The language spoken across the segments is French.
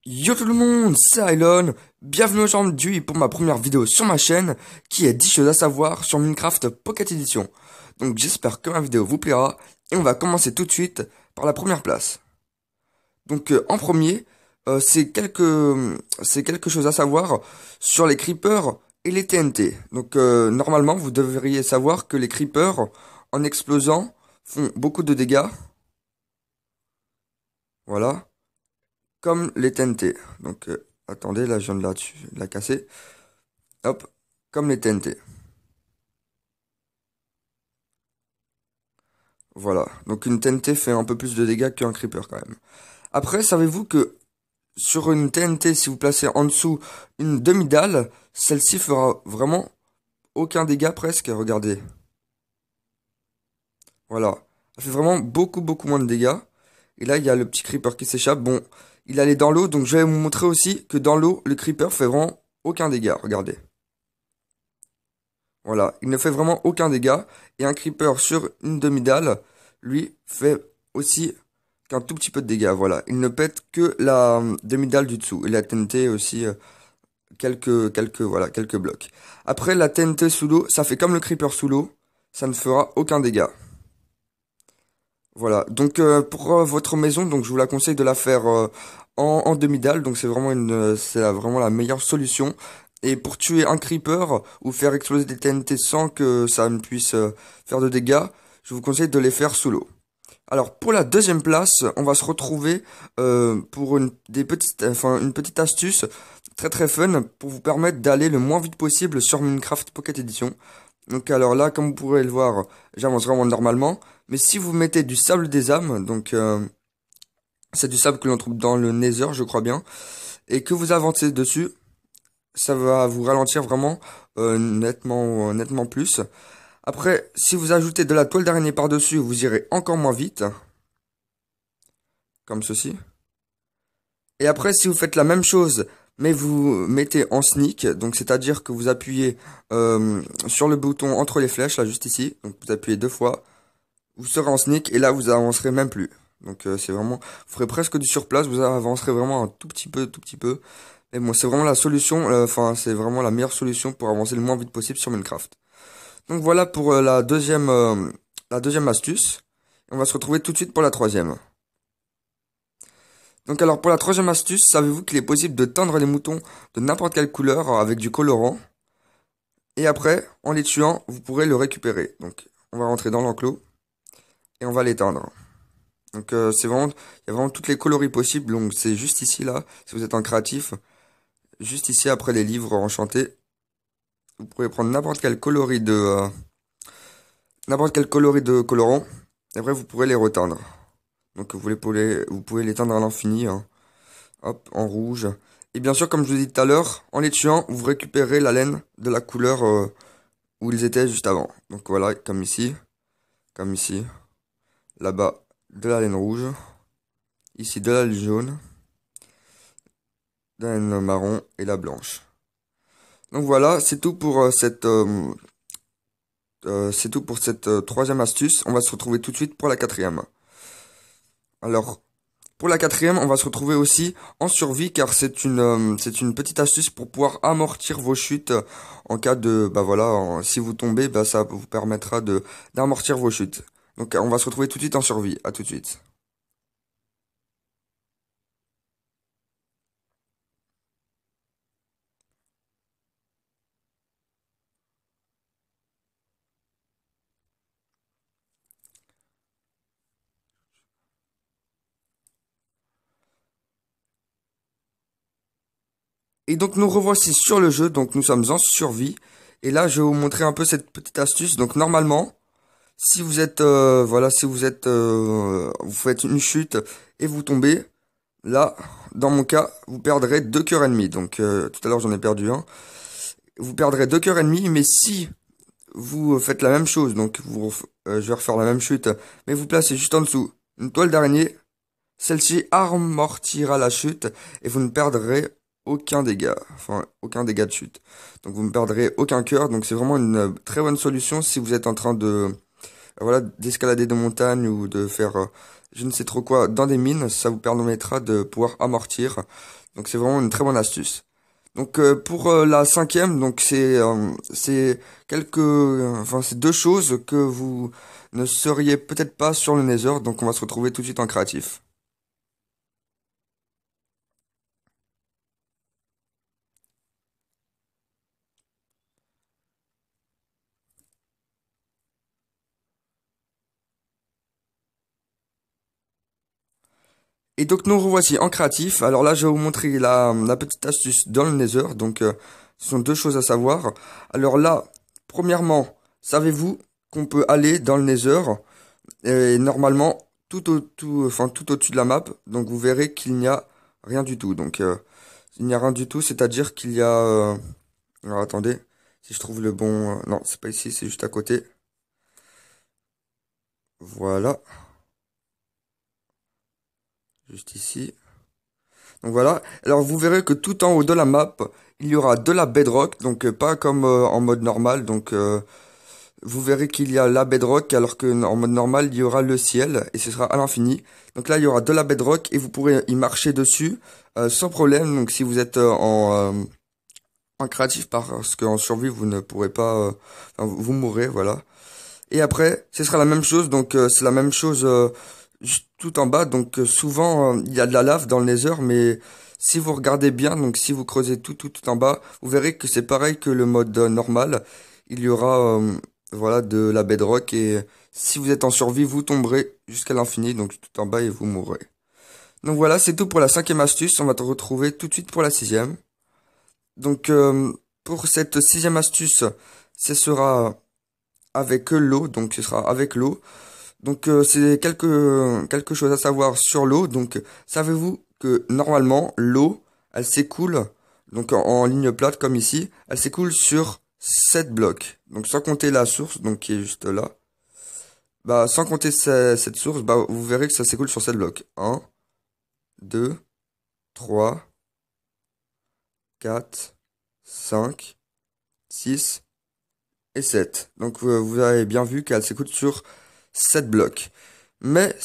Yo tout le monde, c'est Ailon, bienvenue aujourd'hui pour ma première vidéo sur ma chaîne qui est 10 choses à savoir sur Minecraft Pocket Edition. Donc j'espère que ma vidéo vous plaira et on va commencer tout de suite par la première place. Donc en premier, c'est quelque chose à savoir sur les creepers et les TNT. Donc normalement vous devriez savoir que les creepers en explosant font beaucoup de dégâts, voilà, comme les TNT. Donc attendez, là je viens de la casser. Hop, comme les TNT. Voilà. Donc une TNT fait un peu plus de dégâts qu'un creeper quand même. Après, savez-vous que sur une TNT, si vous placez en dessous une demi-dalle, celle-ci fera vraiment aucun dégât presque. Regardez. Voilà. Elle fait vraiment beaucoup moins de dégâts. Et là, il y a le petit creeper qui s'échappe. Bon, il allait dans l'eau, donc je vais vous montrer aussi que dans l'eau, le creeper fait vraiment aucun dégât. Regardez. Voilà, il ne fait vraiment aucun dégât. Et un creeper sur une demi-dalle, lui, fait aussi qu'un tout petit peu de dégâts. Voilà, il ne pète que la demi-dalle du dessous. Et la TNT aussi, voilà, quelques blocs. Après, la TNT sous l'eau, ça fait comme le creeper sous l'eau. Ça ne fera aucun dégât. Voilà, donc pour votre maison, donc je vous la conseille de la faire en demi-dalle. Donc c'est vraiment vraiment la meilleure solution. Et pour tuer un creeper ou faire exploser des TNT sans que ça ne puisse faire de dégâts, je vous conseille de les faire sous l'eau. Alors pour la deuxième place, on va se retrouver pour une petite astuce très fun pour vous permettre d'aller le moins vite possible sur Minecraft Pocket Edition. Donc alors là, comme vous pourrez le voir, j'avance vraiment normalement. Mais si vous mettez du sable des âmes, donc c'est du sable que l'on trouve dans le Nether, je crois bien, et que vous avancez dessus, ça va vous ralentir vraiment nettement plus. Après, si vous ajoutez de la toile d'araignée par-dessus, vous irez encore moins vite, comme ceci. Et après, si vous faites la même chose, mais vous mettez en sneak, donc c'est-à-dire que vous appuyez sur le bouton entre les flèches, là juste ici, donc vous appuyez deux fois, vous serez en sneak et là vous avancerez même plus. Donc c'est vraiment, vous ferez presque du surplace, vous avancerez vraiment un tout petit peu. Et bon, c'est vraiment la solution, enfin c'est vraiment la meilleure solution pour avancer le moins vite possible sur Minecraft. Donc voilà pour la deuxième astuce. On va se retrouver tout de suite pour la troisième. Donc alors pour la troisième astuce, savez-vous qu'il est possible de teindre les moutons de n'importe quelle couleur avec du colorant. Et après, en les tuant, vous pourrez le récupérer. Donc on va rentrer dans l'enclos et on va l'éteindre. Donc il y a vraiment toutes les coloris possibles. Donc c'est juste ici là, si vous êtes un créatif, juste ici après les livres enchantés, vous pourrez prendre n'importe quel coloris de colorant. Et après vous pourrez les reteindre. Donc vous pouvez les teindre à l'infini, hein. Hop, en rouge. Et bien sûr, comme je vous ai dit tout à l'heure, en les tuant, vous récupérez la laine de la couleur où ils étaient juste avant. Donc voilà, comme ici, là-bas, de la laine rouge, ici de la laine jaune, de la laine marron et la blanche. Donc voilà, c'est tout pour cette troisième astuce. On va se retrouver tout de suite pour la quatrième. Alors, pour la quatrième, on va se retrouver aussi en survie car c'est une petite astuce pour pouvoir amortir vos chutes en cas de, bah voilà, si vous tombez, bah ça vous permettra d'amortir vos chutes. Donc on va se retrouver tout de suite en survie. À tout de suite. Et donc nous revoici sur le jeu, donc nous sommes en survie. Et là, je vais vous montrer un peu cette petite astuce. Donc normalement, si vous êtes, vous faites une chute et vous tombez, là, dans mon cas, vous perdrez 2 cœurs et demi. Donc tout à l'heure, j'en ai perdu un. Vous perdrez 2 cœurs et demi, mais si vous faites la même chose, donc je vais refaire la même chute, mais vous placez juste en dessous une toile d'araignée, celle-ci amortira la chute et vous ne perdrez aucun dégât, enfin aucun dégât de chute. Donc vous ne perdrez aucun cœur, donc c'est vraiment une très bonne solution si vous êtes en train de voilà d'escalader des montagnes ou de faire je ne sais trop quoi dans des mines, ça vous permettra de pouvoir amortir. Donc c'est vraiment une très bonne astuce. Donc pour la cinquième, donc c'est enfin c'est deux choses que vous ne seriez peut-être pas sur le Nether. Donc on va se retrouver tout de suite en créatif. Et donc nous revoici en créatif. Alors là, je vais vous montrer la petite astuce dans le Nether. Donc ce sont deux choses à savoir. Alors là, premièrement, savez-vous qu'on peut aller dans le Nether et normalement tout au-dessus de la map. Donc vous verrez qu'il n'y a rien du tout. Donc il n'y a rien du tout, c'est-à-dire qu'il y a alors attendez, si je trouve le bon non, c'est pas ici, c'est juste à côté. Voilà, juste ici. Donc voilà. Alors vous verrez que tout en haut de la map, il y aura de la bedrock, donc pas comme en mode normal. Donc vous verrez qu'il y a la bedrock, alors que en mode normal, il y aura le ciel et ce sera à l'infini. Donc là, il y aura de la bedrock et vous pourrez y marcher dessus sans problème. Donc si vous êtes en créatif, parce qu'en survie, vous ne pourrez pas, enfin, vous mourrez, voilà. Et après, ce sera la même chose. Donc c'est la même chose juste tout en bas. Donc souvent il y a de la lave dans le Nether, mais si vous regardez bien, donc si vous creusez tout en bas, vous verrez que c'est pareil que le mode normal. Il y aura voilà de la bedrock et si vous êtes en survie, vous tomberez jusqu'à l'infini, donc tout en bas et vous mourrez. Donc voilà, c'est tout pour la cinquième astuce. On va te retrouver tout de suite pour la sixième. Donc pour cette sixième astuce, ce sera avec l'eau, donc ce sera avec l'eau. Donc c'est quelque chose à savoir sur l'eau. Donc savez-vous que normalement l'eau, elle s'écoule donc en ligne plate comme ici, elle s'écoule sur 7 blocs. Donc sans compter la source donc qui est juste là. Bah sans compter cette source, bah vous verrez que ça s'écoule sur 7 blocs. Un, 2, 3, 4, 5, 6 et 7. Donc vous avez bien vu qu'elle s'écoule sur 7 blocs. Mais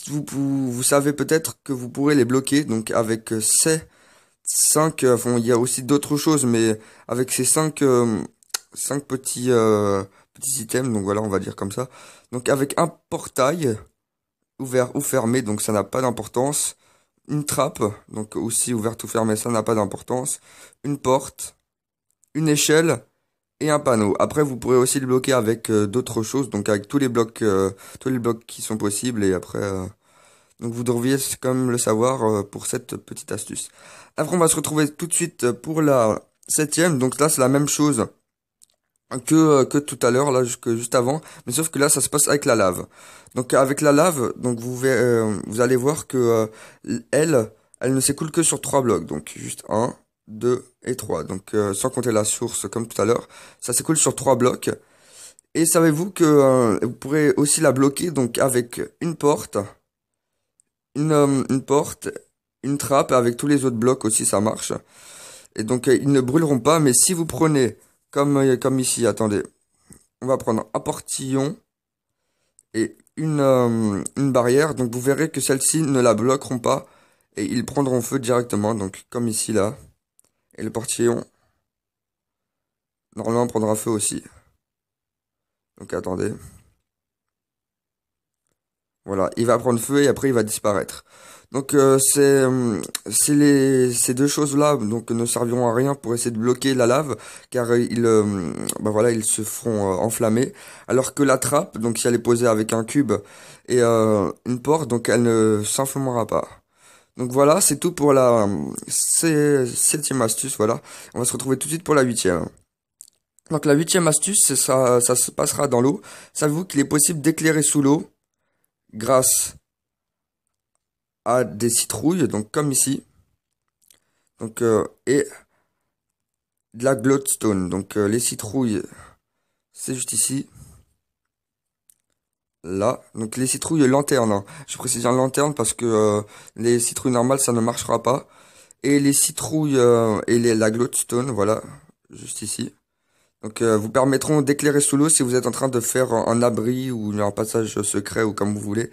vous savez peut-être que vous pourrez les bloquer donc avec ces 5 bon, il y a aussi d'autres choses mais avec ces 5 petits items donc voilà, on va dire comme ça. Donc avec un portail ouvert ou fermé, donc ça n'a pas d'importance. Une trappe, donc aussi ouverte ou fermée, ça n'a pas d'importance. Une porte, une échelle et un panneau. Après, vous pourrez aussi le bloquer avec d'autres choses, donc avec tous les blocs qui sont possibles. Et après, donc vous devriez quand même le savoir pour cette petite astuce. Après, on va se retrouver tout de suite pour la septième. Donc là, c'est la même chose que tout à l'heure, là, que juste avant. Mais sauf que là, ça se passe avec la lave. Donc avec la lave, donc vous allez voir que elle ne s'écoule que sur 3 blocs. Donc juste un, 2 et 3. Donc sans compter la source comme tout à l'heure, ça s'écoule sur 3 blocs. Et savez-vous que vous pourrez aussi la bloquer donc avec une porte, une trappe, avec tous les autres blocs aussi ça marche. Et donc ils ne brûleront pas, mais si vous prenez comme ici, attendez, on va prendre un portillon et une barrière, donc vous verrez que celles-ci ne la bloqueront pas et ils prendront feu directement, donc comme ici là. Et le portillon, normalement, prendra feu aussi. Donc attendez. Voilà, il va prendre feu et après il va disparaître. Donc ces deux choses-là donc ne serviront à rien pour essayer de bloquer la lave car bah voilà, ils se feront enflammer alors que la trappe donc si elle est posée avec un cube et une porte donc elle ne s'enflammera pas. Donc voilà, c'est tout pour la septième astuce, voilà. On va se retrouver tout de suite pour la huitième. Donc la huitième astuce, c'est ça se passera dans l'eau. Savez-vous qu'il est possible d'éclairer sous l'eau grâce à des citrouilles, donc comme ici, donc et de la glowstone. Donc les citrouilles, c'est juste ici, là. Donc les citrouilles lanterne, hein. Je précise en lanterne parce que les citrouilles normales ça ne marchera pas. Et les citrouilles et la glowstone, voilà, juste ici. Donc vous permettront d'éclairer sous l'eau si vous êtes en train de faire un abri ou un passage secret ou comme vous voulez.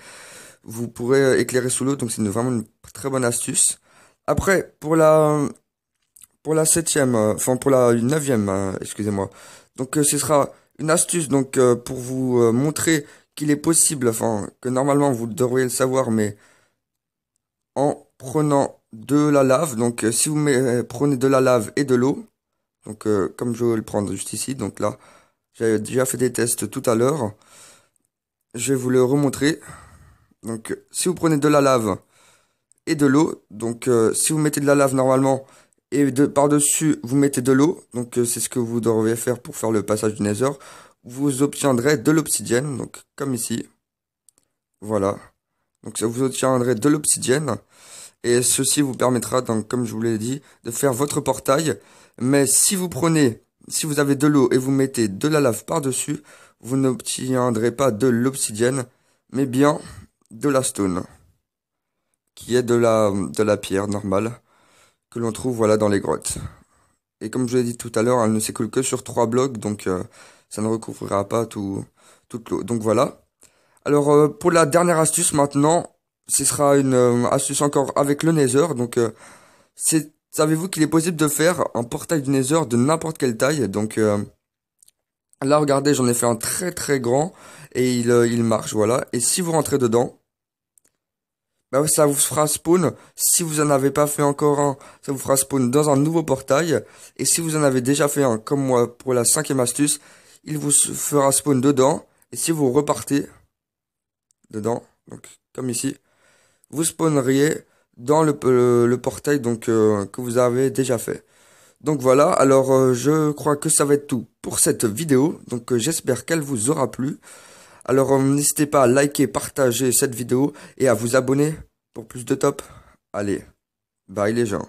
Vous pourrez éclairer sous l'eau, donc c'est vraiment une très bonne astuce. Après, pour la septième, enfin pour la neuvième, excusez-moi. Donc ce sera une astuce donc pour vous montrer qu'il est possible, enfin que normalement vous devriez le savoir, mais en prenant de la lave. Donc si vous prenez de la lave et de l'eau, donc comme je vais le prendre juste ici, donc là j'avais déjà fait des tests tout à l'heure. Je vais vous le remontrer. Donc si vous prenez de la lave et de l'eau, donc si vous mettez de la lave normalement et par-dessus vous mettez de l'eau, donc c'est ce que vous devriez faire pour faire le passage du Nether, vous obtiendrez de l'obsidienne, donc comme ici, voilà. Donc ça vous obtiendrez de l'obsidienne et ceci vous permettra, donc comme je vous l'ai dit, de faire votre portail. Mais si vous avez de l'eau et vous mettez de la lave par-dessus, vous n'obtiendrez pas de l'obsidienne, mais bien de la stone, qui est de la pierre normale que l'on trouve voilà dans les grottes. Et comme je l'ai dit tout à l'heure, elle ne s'écoule que sur 3 blocs, donc ça ne recouvrira pas toute l'eau. Donc voilà. Alors pour la dernière astuce maintenant, ce sera une astuce encore avec le Nether. Donc savez-vous qu'il est possible de faire un portail du Nether de n'importe quelle taille. Donc là regardez, j'en ai fait un très très grand et il marche, voilà. Et si vous rentrez dedans, bah ouais, ça vous fera spawn. Si vous en avez pas fait encore un, ça vous fera spawn dans un nouveau portail. Et si vous en avez déjà fait un, comme moi pour la cinquième astuce, il vous fera spawn dedans. Et si vous repartez dedans, donc comme ici, vous spawneriez dans le portail donc que vous avez déjà fait. Donc voilà, alors je crois que ça va être tout pour cette vidéo. Donc j'espère qu'elle vous aura plu. Alors n'hésitez pas à liker, partager cette vidéo et à vous abonner pour plus de top. Allez, bye les gens.